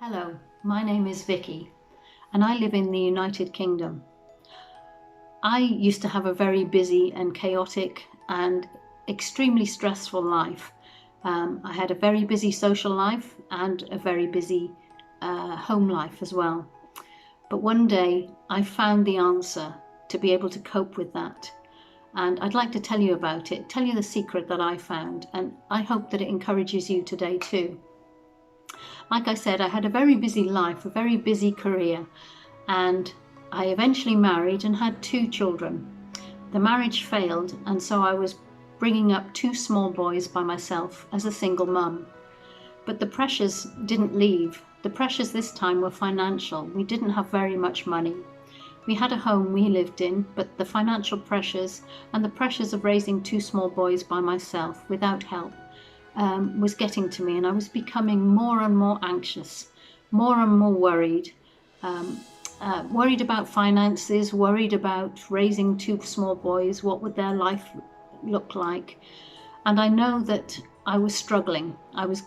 Hello, my name is Viki and I live in the United Kingdom. I used to have a very busy and chaotic and extremely stressful life. I had a very busy social life and a very busy home life as well. But one day I found the answer to be able to cope with that. And I'd like to tell you about it, tell you the secret that I found, and I hope that it encourages you today too. Like I said, I had a very busy life, a very busy career, and I eventually married and had 2 children. The marriage failed, and so I was bringing up 2 small boys by myself as a single mum. But the pressures didn't leave. The pressures this time were financial. We didn't have very much money. We had a home we lived in, but the financial pressures and the pressures of raising 2 small boys by myself without help was getting to me, and I was becoming more and more anxious, more and more worried. Worried about finances, worried about raising 2 small boys, what would their life look like. And I know that I was struggling. I was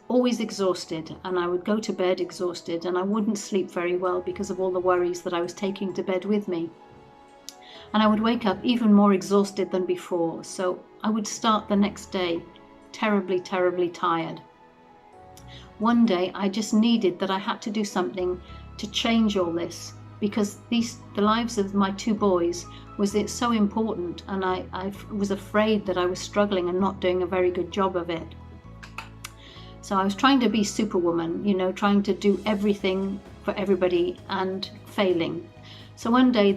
always exhausted, and I would go to bed exhausted, and I wouldn't sleep very well because of all the worries that I was taking to bed with me. And I would wake up even more exhausted than before, so I would start the next day terribly tired. One day I just needed that I had to do something to change all this, because the lives of my 2 boys was so important, and I was afraid that I was struggling and not doing a very good job of it. So I was trying to be superwoman, trying to do everything for everybody and failing. So one day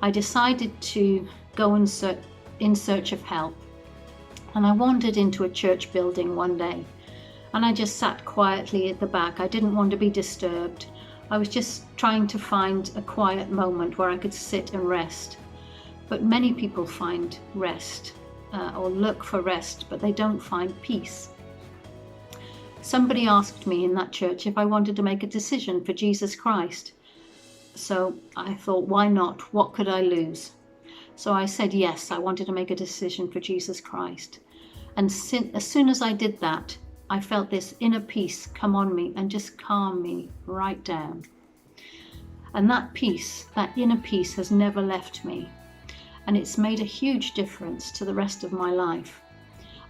I decided to go in search of help. And I wandered into a church building one day, and I just sat quietly at the back. I didn't want to be disturbed. I was just trying to find a quiet moment where I could sit and rest. But many people find rest or look for rest, but they don't find peace. Somebody asked me in that church if I wanted to make a decision for Jesus Christ. So I thought, why not? What could I lose? So I said yes, I wanted to make a decision for Jesus Christ. And as soon as I did that, I felt this inner peace come on me and just calm me right down. And that peace, that inner peace, has never left me. And it's made a huge difference to the rest of my life.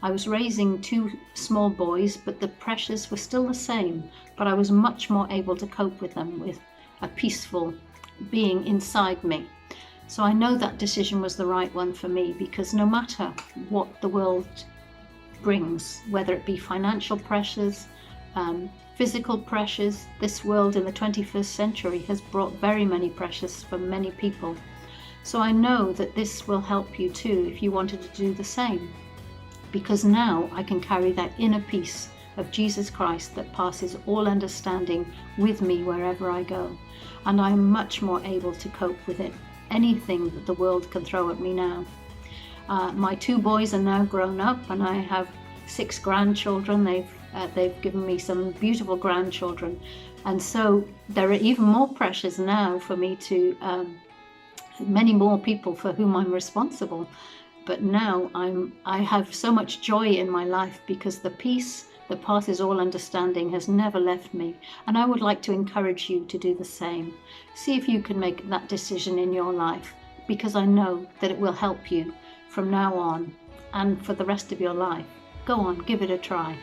I was raising 2 small boys, but the pressures were still the same, but I was much more able to cope with them with a peaceful being inside me. So I know that decision was the right one for me, because no matter what the world brings, whether it be financial pressures, physical pressures, this world in the 21st century has brought very many pressures for many people. So I know that this will help you too if you wanted to do the same, because now I can carry that inner peace of Jesus Christ that passes all understanding with me wherever I go, and I'm much more able to cope with it. Anything that the world can throw at me now. My 2 boys are now grown up, and I have 6 grandchildren. They've given me some beautiful grandchildren, and so there are even more pressures now for me to many more people for whom I'm responsible. But now I have so much joy in my life, because the peace that passes all understanding has never left me, and I would like to encourage you to do the same. See if you can make that decision in your life, because I know that it will help you from now on and for the rest of your life. Go on, give it a try.